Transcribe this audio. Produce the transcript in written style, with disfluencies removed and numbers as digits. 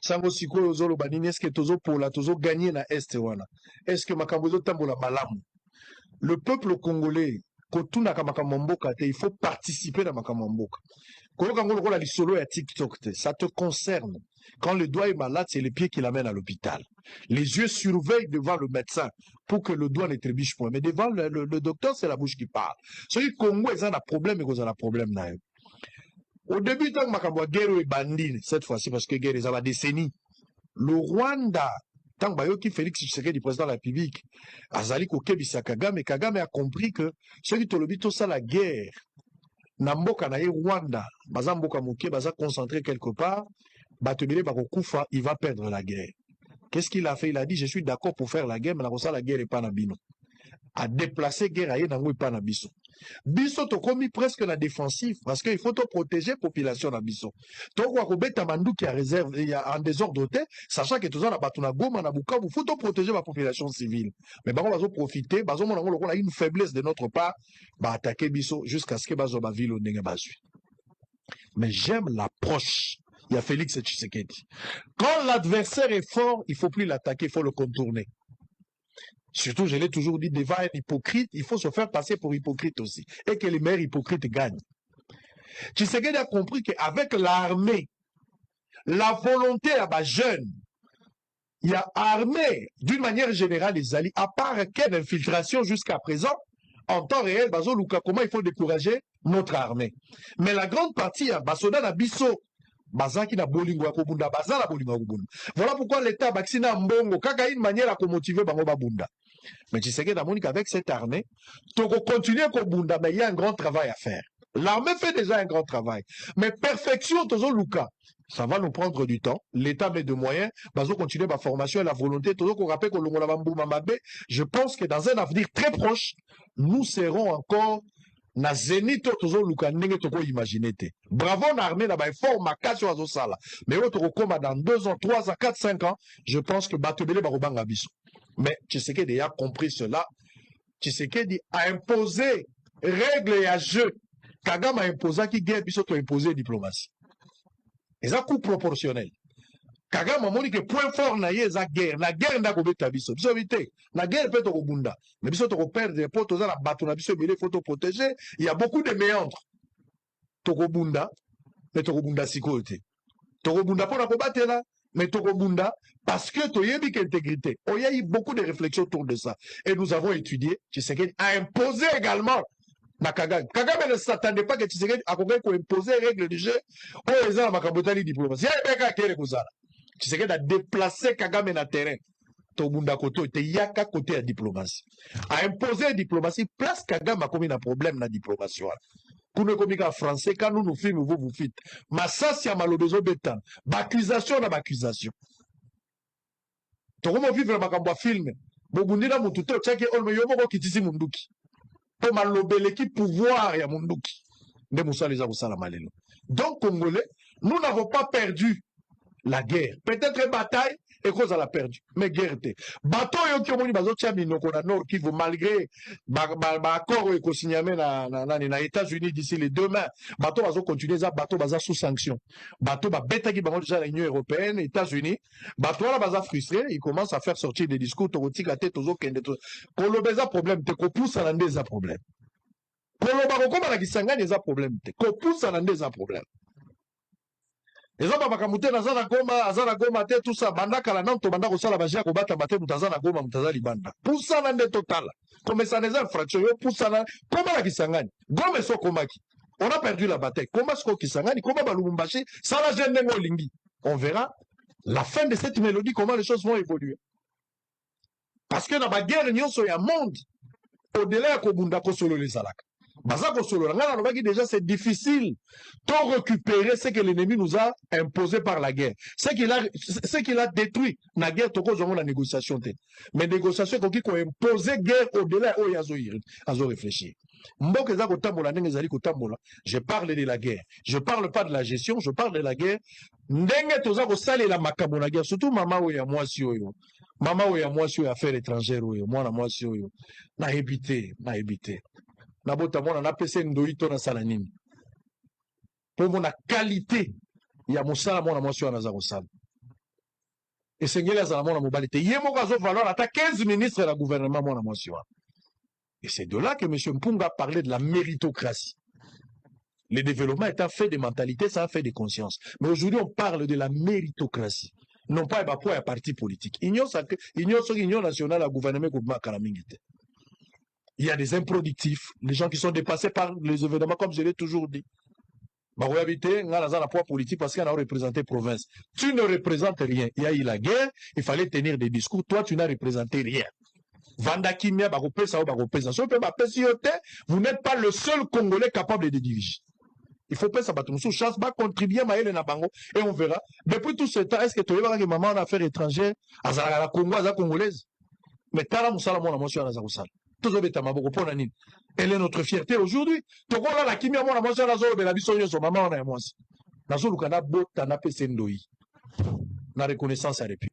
Sango sikoyo zolo banini, est-ce que tozo pola, tozo gagné na Est wana? Est-ce que makambozo tambola malamu? Le peuple congolais, kotuna ka makambo mboka te, il faut participer na makambo mboka. Koyoka ngolo kola lisolo ya TikTok te, ça te concerne. Quand le doigt est malade, c'est les pieds qui l'amènent à l'hôpital. Les yeux surveillent devant le médecin pour que le doigt ne trébuche point. Mais devant le docteur, c'est la bouche qui parle. Celui Congo, ils ont un problème et ils ont un problème. Au début, tant que makambo guerre et bandine, cette fois-ci, parce que guerre, ils ont la décennie. Le Rwanda, tant que Félix Tshisekedi, du président de la République, Azali Kokebisa Kagame, Kagame a compris que ceux qui te ça la guerre, Namboka na Rwanda, baza mboka moké, baza concentré quelque part, Batebele Bakokufa, il va perdre la guerre. Qu'est-ce qu'il a fait? Il a dit, je suis d'accord pour faire la guerre, mais la guerre est pas na bino. A déplacer guerre aye nango pas na biso. Biso to komi presque na défensif parce qu'il faut to protéger population na biso. To kwa kobeta mandu qui a réserve il y a en désordre te sachant que tous na batu na Goma na Bukavu faut to protéger la population civile. Mais bango bazo profiter bazo mona ngolo a une faiblesse de notre part ba attaquer biso jusqu'à ce que bazo ba ville ndenge bazui. Mais j'aime l'approche. Il y a Félix Tshisekedi. Quand l'adversaire est fort, il faut plus l'attaquer, il faut le contourner. Surtout, je l'ai toujours dit, devant un hypocrite, il faut se faire passer pour hypocrite aussi. Et que les meilleurs hypocrites gagnent. Tshisekedi a compris qu'avec l'armée, la volonté à bas jeunes, il y a armée, d'une manière générale, les alliés, à part quelle infiltration jusqu'à présent, en temps réel, Bazo Luka, comment il faut décourager notre armée. Mais la grande partie, Basoda Nabiso, Bazaki na bolingo ya kobunda, bazala bolingo ya kobunda. Voilà pourquoi l'État vaccina mbongo, kaka une manière à motiver bango babunda. Mais tu sais que d'abord qu'avec cette armée, tu continuer à kobunda, mais il y a un grand travail à faire. L'armée fait déjà un grand travail. Mais perfection, tozo luka. Ça va nous prendre du temps. L'État met de moyens. Bazo continuer ma formation et la volonté. Tozo qu'on rappelle que l'on je pense que dans un avenir très proche, nous serons encore na zénith tozo luka ndenge toko imaginer te. Bravo na armée na ba effort makasi wazo sala. Mais autre koma dans 2 ans, 3 ans, 4, 5 ans, je pense que Batebele ba robanga biso. Mais Tshisekedi a compris cela. Tshisekedi a imposé règles et à jeu. Kagame a imposé qui guerre biso to imposer diplomatie. Et ça coup proportionnel. Kagame a dit que point fort na ye za guerre, na guerre nda ko beta biso. Biso vite, na guerre peut to bunda. Mais biso to ko perdre des potes za la bato na biso belé faut to protéger. Il y a beaucoup de méandres. To ko bunda, mais to ko bunda sikote. To ko bunda pour na ko batela, mais to ko bunda parce que to yebi intégrité. Oh, il y a eu beaucoup de réflexions autour de ça. Et nous avons étudié, Tshisekedi a imposé également na Kagame. Kagame ne s'attendait pas que Tshisekedi a imposé les règles du jeu. Oh, ils ont makabotali diplomatie. Il y a un kere kozala. Tshisekedi a déplacé Kagame na terrain. Tobunda koto te yaka côté la diplomatie. A imposé la diplomatie place Kagame a commis un problème na diplomatie. Kuna komika français quand nous filmons vous faites. Masasi ya malobezo betan. Accusation na accusation. Tokomo vivre makambo film. Bobundina mutu te tchake olme yomo ko kitisi munduki. Po malobeleki pouvoir ya munduki. Nde musali za kusala malelo. Donc Congolais, nous n'avons pas perdu la guerre. Peut-être une bataille et cause à la perdu. Mais guerre te. Bateau yo ki omoni bazo tia minoko na Nord Kivu malgré accord ko signamé na États-Unis d'ici les 2 mains. Bateau bazo continuer za bateau baza sous sanction. Bateau ba beta ki bango déjà l'Union européenne, États-Unis. Bateau là baza frustré, il commence à faire sortir des discours tokotika te tozo kende to. Kolobeza problème te ko poussa na ndeza problème. Koloba ko koma na kisangani za problème te. Ko poussa na ndeza problème. Les hommes bakamute na zana goma te tout ça bandaka la nanto bandako sala bajia ko bata bate mutazana goma mutazali banda. Poussa na nde total. Comme ça les infractions yo poussa na comment la kisangani. Goma so komaki. On a perdu la bataille. Comment ce kisangani comment balumbashi ça la gêne ngo lingi. On verra la fin de cette mélodie comment les choses vont évoluer. Parce que dans la guerre nyonso ya monde au-delà ko bunda ko solo les alaka. Déjà, c'est difficile de récupérer ce que l'ennemi nous a imposé par la guerre. Ce qu'il a détruit, la guerre, la négociation. Mais négociation, qui a imposé guerre au-delà, ils ont réfléchi. Je parle de la guerre. Je parle pas de la gestion, je parle de la guerre. Surtout maman ou ya moi si yo. Maman ou ya moi si yo affaires étrangères ou yo. Moi na moi si yo. Na éviter. Nabota mona na pese ndoito na sala nini po mona qualité ya mosala mona mwasi wana za kosala Et Sengeli azala mwana mobali te. Yemo kazo valoir ata 15 ministres de la gouvernement mwana mwasi wana. Et c'est de là que M. Mpunga parlait de la méritocratie. Le développement est un fait de mentalité, c'est un fait de conscience. Mais aujourd'hui, on parle de la méritocratie. Non pas un parti politique. Union nationale, la gouvernement, il y a des improductifs, les gens qui sont dépassés par les événements, comme je l'ai toujours dit. On a un poids politique parce qu'on a représenté province. Tu ne représentes rien. Il y a eu la guerre, il fallait tenir des discours. Toi, tu n'as représenté rien. Vous n'êtes pas le seul Congolais capable de diriger. Il faut pas s'abattre. Nous chance va contribuer à na bango et on verra. Depuis tout ce temps, est-ce que tu as que maman en affaires étrangères, à la Congo, à la Congolaise? Mais tala musala mona monsieur na zakosala. Tous beta maboko pona nini? Elle est notre fierté aujourd'hui. Tokola la kimia mona monsieur na zo bela biso nyoso maman na mwasi. Na zo lukana bota na pesendoi. Na reconnaissance à république.